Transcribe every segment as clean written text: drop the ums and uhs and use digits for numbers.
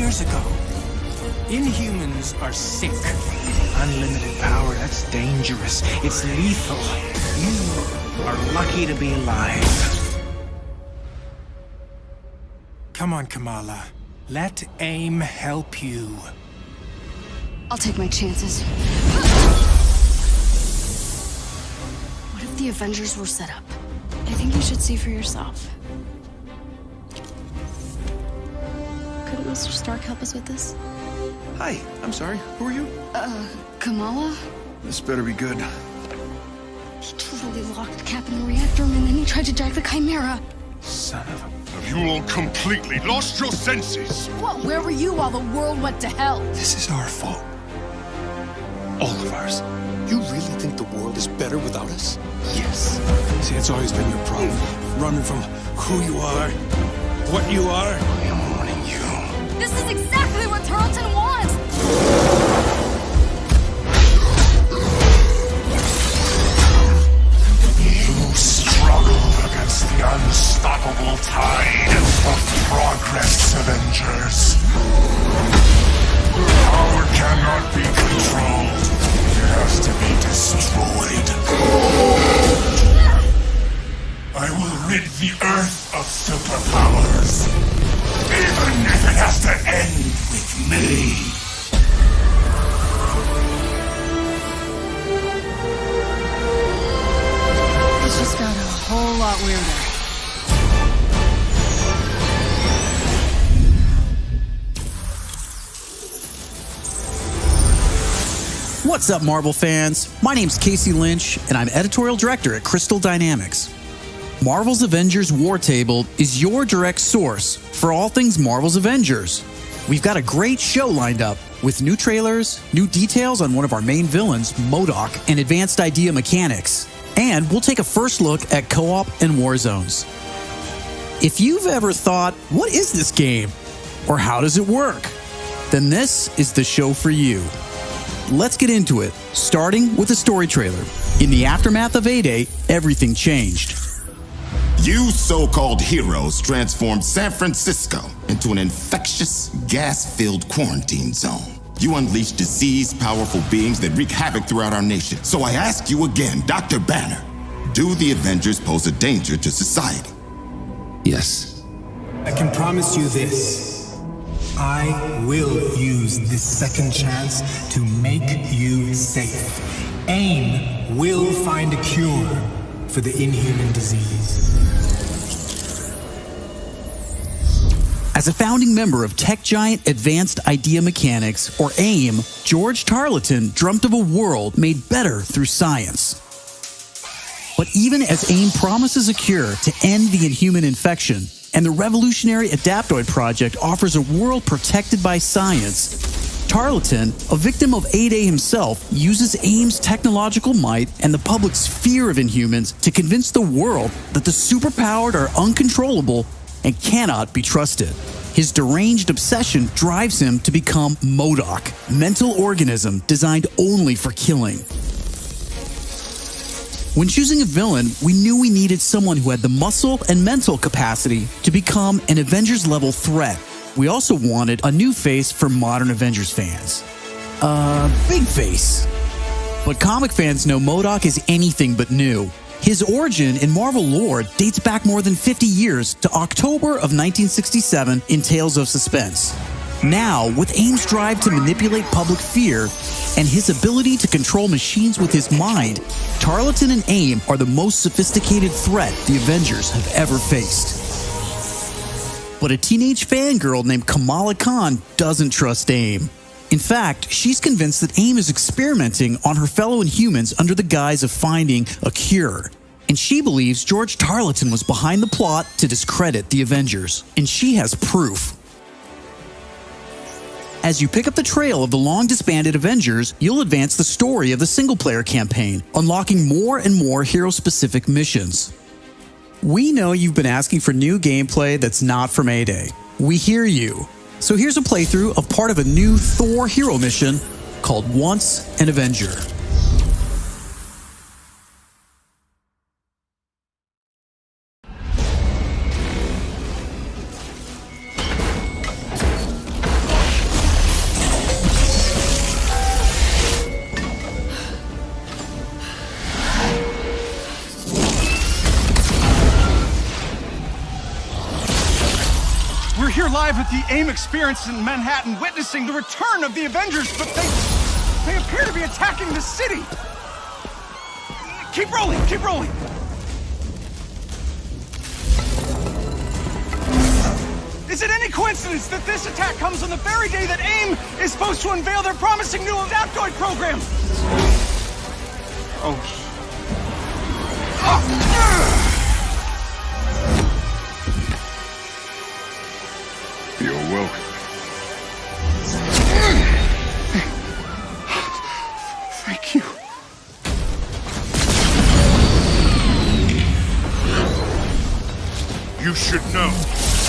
years ago. Inhumans are sick. Unlimited power, that's dangerous. It's lethal. You are lucky to be alive. Come on, Kamala. Let AIM help you. I'll take my chances. What if the Avengers were set up? I think you should see for yourself. Couldn't Mr. Stark help us with this? Hi, I'm sorry. Who are you? Kamala? This better be good. He totally locked Cap in the reactor room and then he tried to jack the Chimera. Son of a... Have you all completely lost your senses? What? Where were you while the world went to hell? This is our fault. All of ours. You really think the world is better without us? Yes. See, it's always been your problem. Running from who you are, what you are. I'm warning you. This is exactly what Tarleton wants! You struggle against the unstoppable tide of progress, Avengers. Power cannot be controlled. It has to be destroyed. I will rid the Earth of superpowers, even if it has to end with me. It's just got a whole lot weirder. What's up, Marvel fans? My name's Casey Lynch, and I'm editorial director at Crystal Dynamics. Marvel's Avengers War Table is your direct source for all things Marvel's Avengers. We've got a great show lined up with new trailers, new details on one of our main villains, MODOK, and advanced idea mechanics. And we'll take a first look at co-op and war zones. If you've ever thought, what is this game? Or how does it work? Then this is the show for you. Let's get into it, starting with a story trailer. In the aftermath of A-Day, everything changed. You so-called heroes transformed San Francisco into an infectious, gas-filled quarantine zone. You unleashed diseased, powerful beings that wreak havoc throughout our nation. So I ask you again, Dr. Banner, do the Avengers pose a danger to society? Yes. I can promise you this. I will use this second chance to make you safe. AIM will find a cure for the inhuman disease. As a founding member of tech giant Advanced Idea Mechanics, or AIM, George Tarleton dreamt of a world made better through science. But even as AIM promises a cure to end the inhuman infection, and the revolutionary Adaptoid project offers a world protected by science, Tarleton, a victim of A-Day himself, uses AIM's technological might and the public's fear of Inhumans to convince the world that the superpowered are uncontrollable and cannot be trusted. His deranged obsession drives him to become MODOK, mental organism designed only for killing. When choosing a villain, we knew we needed someone who had the muscle and mental capacity to become an Avengers-level threat. We also wanted a new face for modern Avengers fans. Big face. But comic fans know MODOK is anything but new. His origin in Marvel lore dates back more than 50 years to October of 1967 in Tales of Suspense. Now, with AIM's drive to manipulate public fear and his ability to control machines with his mind, Tarleton and AIM are the most sophisticated threat the Avengers have ever faced. But a teenage fangirl named Kamala Khan doesn't trust AIM. In fact, she's convinced that AIM is experimenting on her fellow Inhumans under the guise of finding a cure. And she believes George Tarleton was behind the plot to discredit the Avengers. And she has proof. As you pick up the trail of the long-disbanded Avengers, you'll advance the story of the single-player campaign, unlocking more and more hero-specific missions. We know you've been asking for new gameplay that's not from A-Day. We hear you. So here's a playthrough of part of a new Thor hero mission called Once an Avenger. live at the AIM experience in Manhattan witnessing the return of the Avengers, but they appear to be attacking the city. Keep rolling, keep rolling. Is it any coincidence that this attack comes on the very day that AIM is supposed to unveil their promising new Adaptoid program? Oh. You're welcome. Thank you. You should know,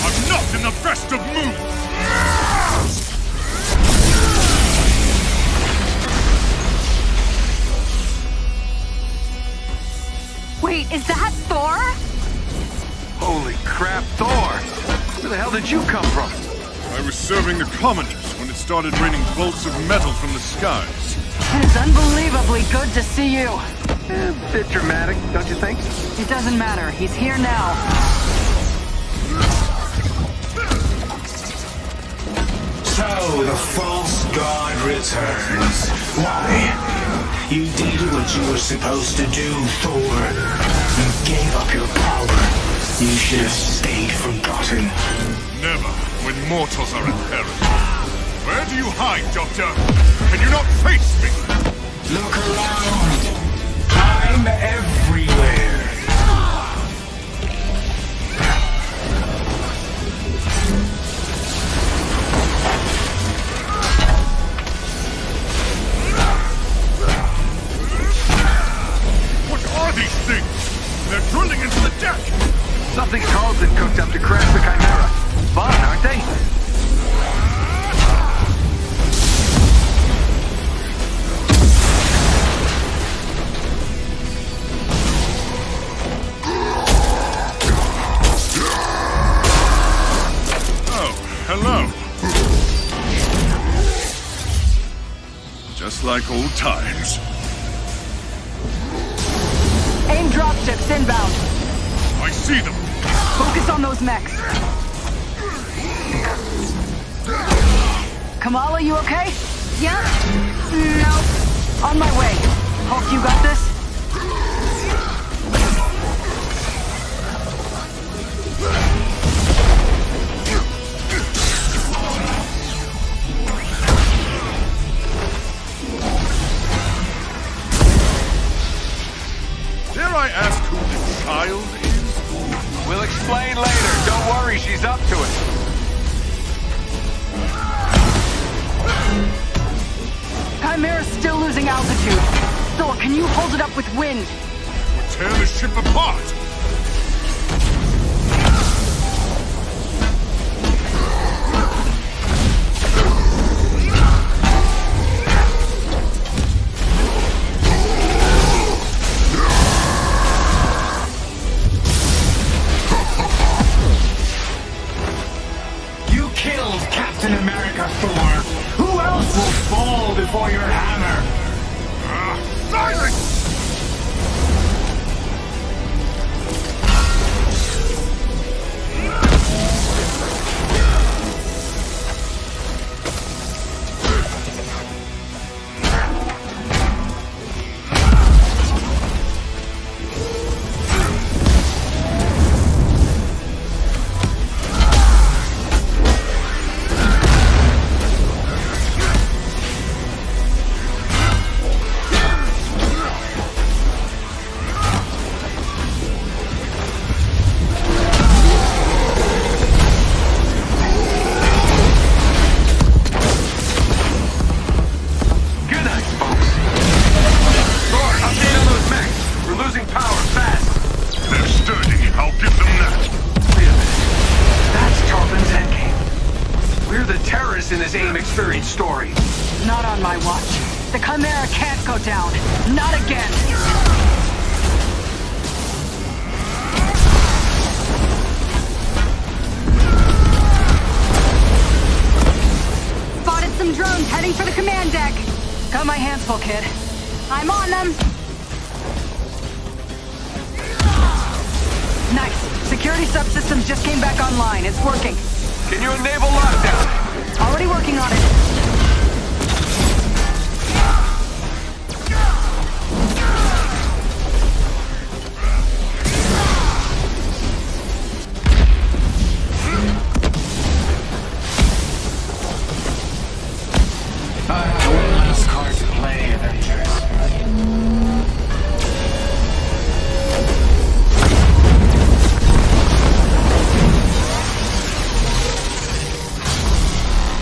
I'm not in the best of moods! Wait, is that Thor? Holy crap, Thor! Where the hell did you come from? I was serving the commoners when it started raining bolts of metal from the skies. It is unbelievably good to see you. A bit dramatic, don't you think? It doesn't matter. He's here now. So, the false god returns. Why? You did what you were supposed to do, Thor. You gave up your power. You should have stayed forgotten. Never, when mortals are in peril. Where do you hide, Doctor? Can you not face me? Look around. I'm everywhere. What are these things? They're drilling into the deck! Something Carlton cooked up to crash the Chimera. Fun, aren't they? Oh, hello. Just like old times. AIM dropships inbound. I see them. Focus on those mechs. Kamala, you okay? Yeah? No. On my way. Hulk, you got this? Dare I ask who the child is? We'll explain later. Don't worry, she's up to it. Chimera's still losing altitude. Thor, can you hold it up with wind? We'll tear the ship apart! You killed Captain America, Thor. Who else will fall before your hammer? Silence! In this AIM experience story. Not on my watch. The Chimera can't go down. Not again. Spotted some drones heading for the command deck. Got my hands full, kid. I'm on them. Nice. Security subsystems just came back online. It's working. Can you enable lockdown? Already working on it. I have one last card to play, Avengers.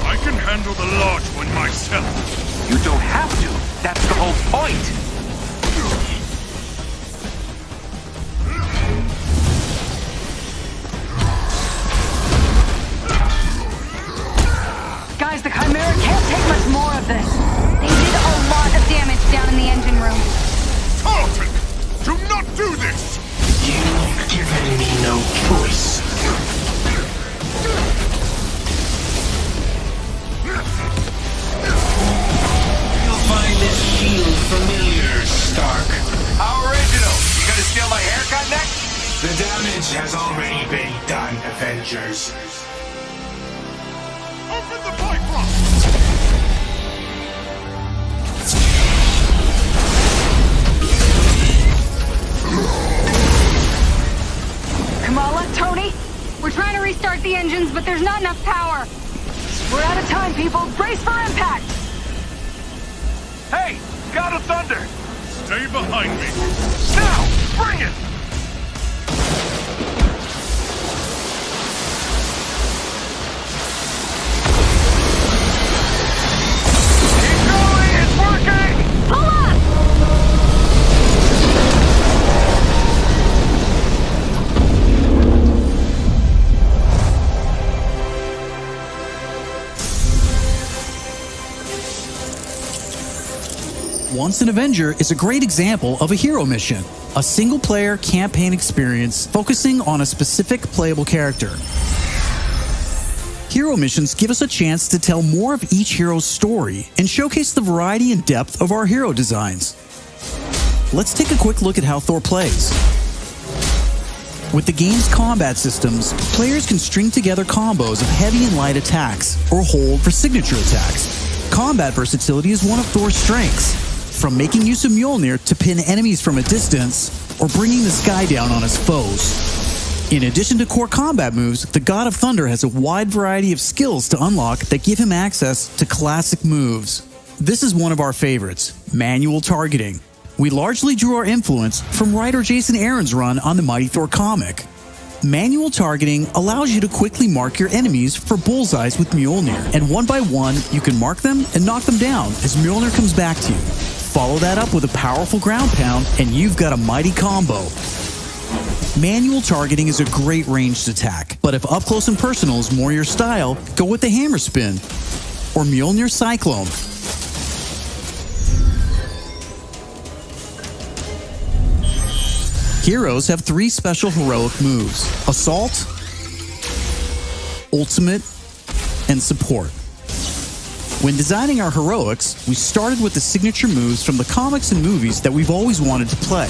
I can handle the large one myself. You don't have to. That's the whole point. Guys, the Chimera can't take much more of this. They did a lot of damage down in the engine room. Tarleton, do not do this! You've given me no choice. You'll find this shield familiar, Stark. How original. You gonna steal my haircut next? The damage has already been done, Avengers. Open the Bifrost! Kamala, Tony, we're trying to restart the engines, but there's not enough power. We're out of time, people. Brace for impact. Hey, God of Thunder. Stay behind me. Now, bring it. Keep going, it's working. Pull up! Once an Avenger is a great example of a hero mission, a single-player campaign experience focusing on a specific playable character. Hero missions give us a chance to tell more of each hero's story and showcase the variety and depth of our hero designs. Let's take a quick look at how Thor plays. With the game's combat systems, players can string together combos of heavy and light attacks, or hold for signature attacks. Combat versatility is one of Thor's strengths, from making use of Mjolnir to pin enemies from a distance, or bringing the sky down on his foes. In addition to core combat moves, the God of Thunder has a wide variety of skills to unlock that give him access to classic moves. This is one of our favorites, manual targeting. We largely drew our influence from writer Jason Aaron's run on the Mighty Thor comic. Manual targeting allows you to quickly mark your enemies for bullseyes with Mjolnir, and one by one, you can mark them and knock them down as Mjolnir comes back to you. Follow that up with a powerful ground pound, and you've got a mighty combo. Manual targeting is a great ranged attack, but if up close and personal is more your style, go with the hammer spin or Mjolnir Cyclone. Heroes have 3 special heroic moves: Assault, Ultimate, and Support. When designing our heroics, we started with the signature moves from the comics and movies that we've always wanted to play.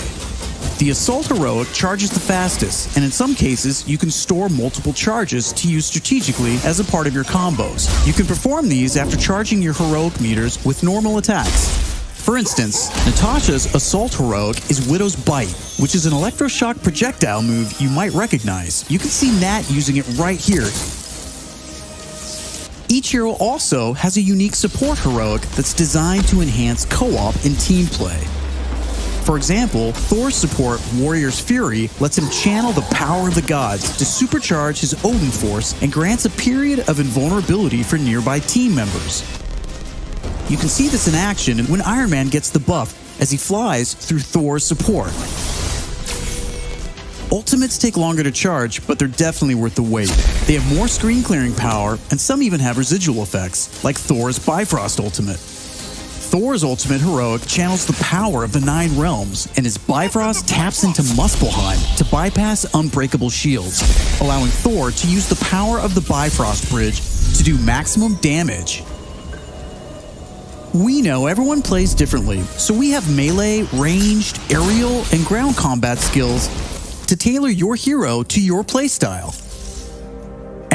The Assault heroic charges the fastest, and in some cases, you can store multiple charges to use strategically as a part of your combos. You can perform these after charging your heroic meters with normal attacks. For instance, Natasha's Assault heroic is Widow's Bite, which is an electroshock projectile move you might recognize. You can see Nat using it right here. Each hero also has a unique support heroic that's designed to enhance co-op and team play. For example, Thor's support, Warrior's Fury, lets him channel the power of the gods to supercharge his Odin force and grants a period of invulnerability for nearby team members. You can see this in action when Iron Man gets the buff as he flies through Thor's support. Ultimates take longer to charge, but they're definitely worth the wait. They have more screen clearing power, and some even have residual effects, like Thor's Bifrost Ultimate. Thor's Ultimate heroic channels the power of the 9 realms, and his Bifrost taps into Muspelheim to bypass unbreakable shields, allowing Thor to use the power of the Bifrost Bridge to do maximum damage. We know everyone plays differently, so we have melee, ranged, aerial, and ground combat skills to tailor your hero to your playstyle.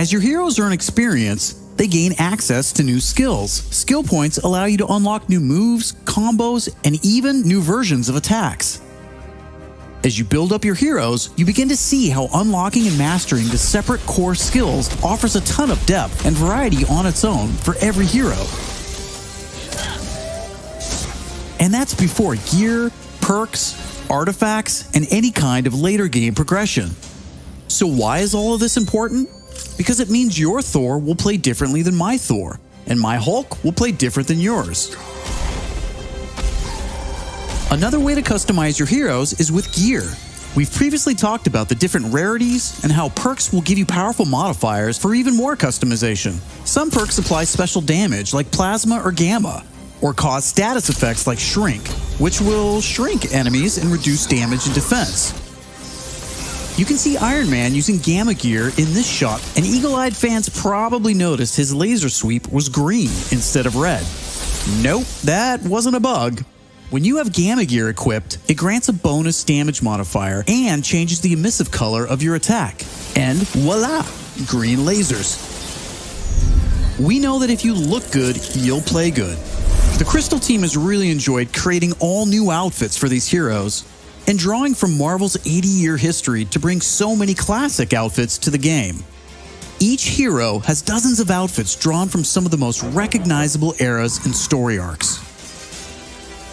As your heroes earn experience, they gain access to new skills. Skill points allow you to unlock new moves, combos, and even new versions of attacks. As you build up your heroes, you begin to see how unlocking and mastering the separate core skills offers a ton of depth and variety on its own for every hero. And that's before gear, perks, artifacts, and any kind of later game progression. So why is all of this important? Because it means your Thor will play differently than my Thor, and my Hulk will play different than yours. Another way to customize your heroes is with gear. We've previously talked about the different rarities and how perks will give you powerful modifiers for even more customization. Some perks apply special damage like plasma or gamma, or cause status effects like shrink, which will shrink enemies and reduce damage and defense. You can see Iron Man using gamma gear in this shot, and eagle-eyed fans probably noticed his laser sweep was green instead of red. Nope, that wasn't a bug. When you have gamma gear equipped, it grants a bonus damage modifier and changes the emissive color of your attack. And voila, green lasers. We know that if you look good, you'll play good. The Crystal team has really enjoyed creating all new outfits for these heroes and drawing from Marvel's 80-year history to bring so many classic outfits to the game. Each hero has dozens of outfits drawn from some of the most recognizable eras and story arcs.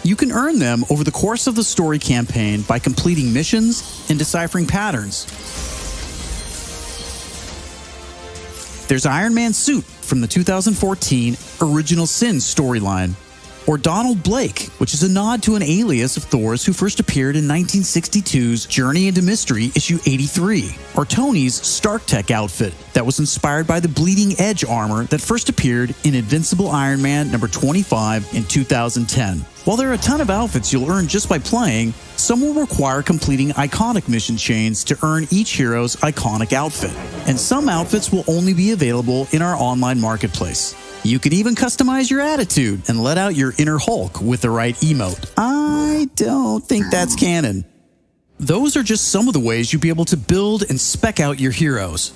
You can earn them over the course of the story campaign by completing missions and deciphering patterns. There's Iron Man's suit from the 2014 Original Sin storyline, or Donald Blake, which is a nod to an alias of Thor's who first appeared in 1962's Journey into Mystery issue 83, or Tony's Stark Tech outfit that was inspired by the Bleeding Edge armor that first appeared in Invincible Iron Man number 25 in 2010. While there are a ton of outfits you'll earn just by playing, some will require completing iconic mission chains to earn each hero's iconic outfit, and some outfits will only be available in our online marketplace. You can even customize your attitude and let out your inner Hulk with the right emote. I don't think that's canon. Those are just some of the ways you'll be able to build and spec out your heroes.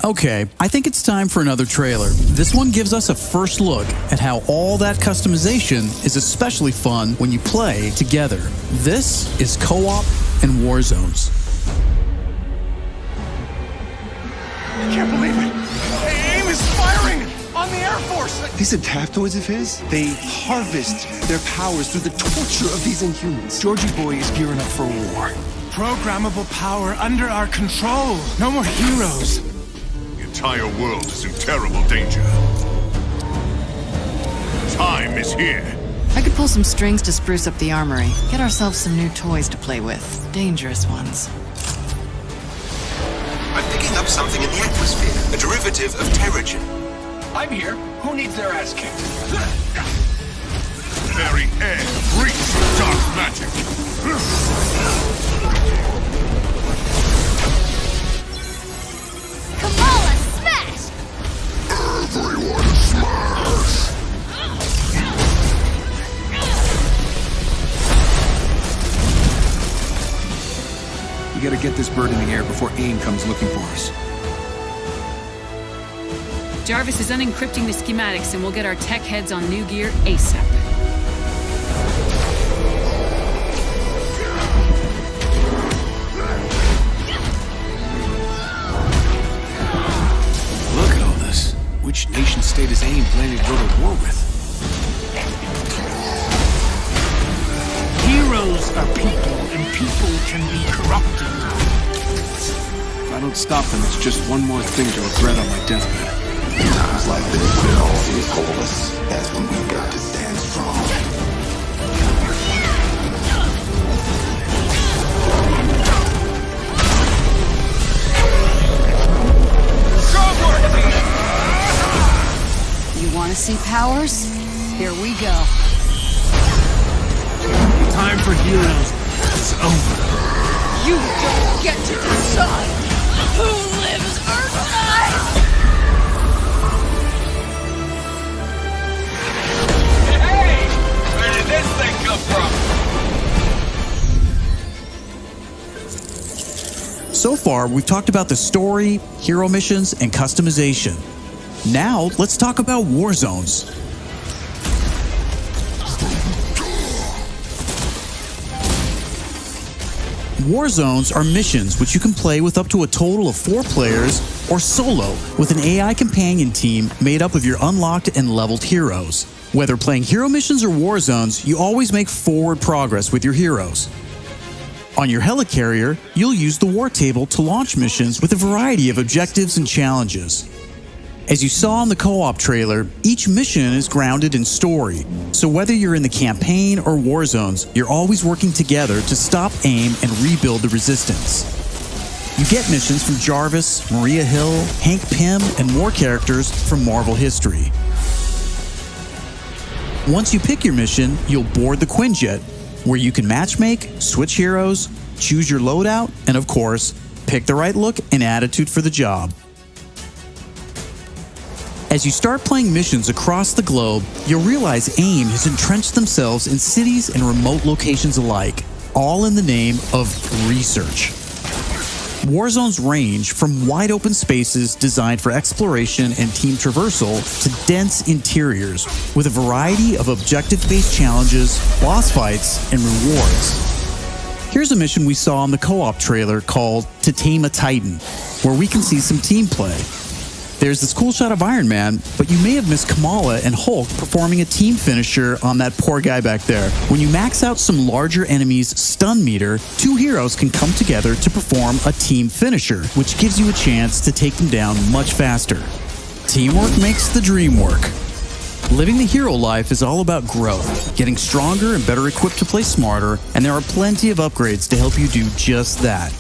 Okay, I think it's time for another trailer. This one gives us a first look at how all that customization is especially fun when you play together. This is Co-op and War Zones. I can't believe it! AIM is firing on the Air Force! These adaptoids of his, they harvest their powers through the torture of these Inhumans. Georgie Boy is gearing up for war. Programmable power under our control. No more heroes. The entire world is in terrible danger. Time is here. I could pull some strings to spruce up the armory. Get ourselves some new toys to play with. Dangerous ones. I'm picking up something in the atmosphere. A derivative of Terrigen. I'm here. Who needs their ass kicked? Very air reeks of dark magic. Kamala, smash! Everyone smash! We gotta get this bird in the air before AIM comes looking for us. Jarvis is unencrypting the schematics and we'll get our tech heads on new gear ASAP. Look at all this. Which nation state is AIM planning to go to war with? Heroes are people, and people can be corrupted. If I don't stop them, it's just one more thing to regret on my deathbed. Times like this, when all things hold us, that's when we've got to stand strong. You want to see powers? Here we go. Time for heroes is over. You don't get to decide who lives or dies! Hey! Where did this thing come from? So far, we've talked about the story, hero missions, and customization. Now, let's talk about war zones. War zones are missions which you can play with up to a total of 4 players or solo with an AI companion team made up of your unlocked and leveled heroes. Whether playing hero missions or war zones, you always make forward progress with your heroes. On your helicarrier, you'll use the war table to launch missions with a variety of objectives and challenges. As you saw in the co-op trailer, each mission is grounded in story, so whether you're in the campaign or war zones, you're always working together to stop AIM and rebuild the resistance. You get missions from Jarvis, Maria Hill, Hank Pym, and more characters from Marvel history. Once you pick your mission, you'll board the Quinjet, where you can matchmake, switch heroes, choose your loadout, and of course, pick the right look and attitude for the job. As you start playing missions across the globe, you'll realize AIM has entrenched themselves in cities and remote locations alike, all in the name of research. War zones range from wide open spaces designed for exploration and team traversal to dense interiors with a variety of objective-based challenges, boss fights, and rewards. Here's a mission we saw in the co-op trailer called To Tame a Titan, where we can see some team play. There's this cool shot of Iron Man, but you may have missed Kamala and Hulk performing a team finisher on that poor guy back there. When you max out some larger enemies' stun meter, 2 heroes can come together to perform a team finisher, which gives you a chance to take them down much faster. Teamwork makes the dream work. Living the hero life is all about growth, getting stronger and better equipped to play smarter, and there are plenty of upgrades to help you do just that.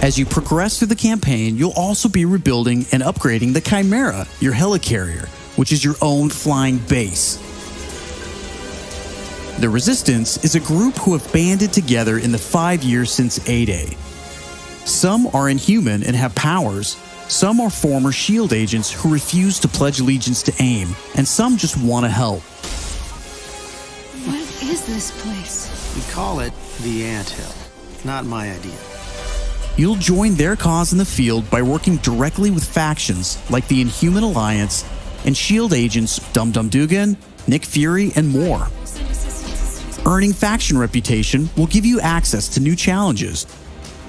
As you progress through the campaign, you'll also be rebuilding and upgrading the Chimera, your helicarrier, which is your own flying base. The Resistance is a group who have banded together in the 5 years since A-Day. Some are inhuman and have powers, some are former SHIELD agents who refuse to pledge allegiance to AIM, and some just want to help. What is this place? We call it the Anthill. Not my idea. You'll join their cause in the field by working directly with factions like the Inhuman Alliance and SHIELD agents Dum Dum Dugan, Nick Fury, and more. Earning faction reputation will give you access to new challenges,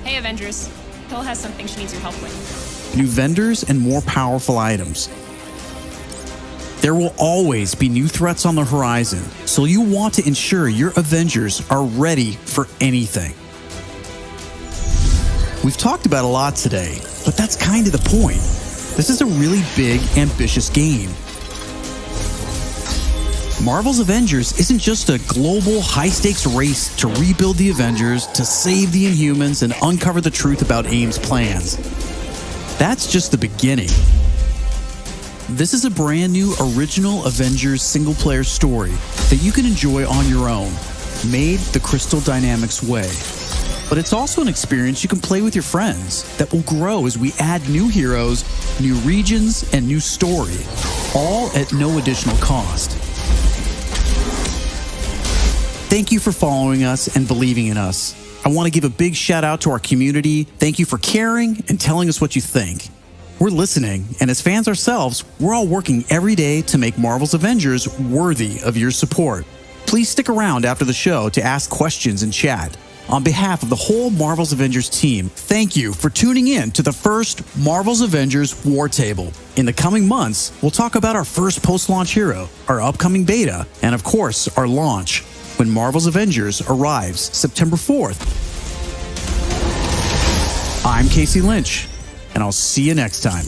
Hey, Avengers. Hill has something she needs your help with. new vendors, and more powerful items. There will always be new threats on the horizon, so you want to ensure your Avengers are ready for anything. We've talked about a lot today, but that's kind of the point. This is a really big, ambitious game. Marvel's Avengers isn't just a global, high-stakes race to rebuild the Avengers, to save the Inhumans, and uncover the truth about AIM's plans. That's just the beginning. This is a brand new original Avengers single-player story that you can enjoy on your own, made the Crystal Dynamics way. But it's also an experience you can play with your friends that will grow as we add new heroes, new regions, and new story, all at no additional cost. Thank you for following us and believing in us. I want to give a big shout out to our community. Thank you for caring and telling us what you think. We're listening, and as fans ourselves, we're all working every day to make Marvel's Avengers worthy of your support. Please stick around after the show to ask questions and chat. On behalf of the whole Marvel's Avengers team, thank you for tuning in to the first Marvel's Avengers War Table. In the coming months, we'll talk about our first post-launch hero, our upcoming beta, and of course, our launch, when Marvel's Avengers arrives September 4th. I'm Casey Lynch, and I'll see you next time.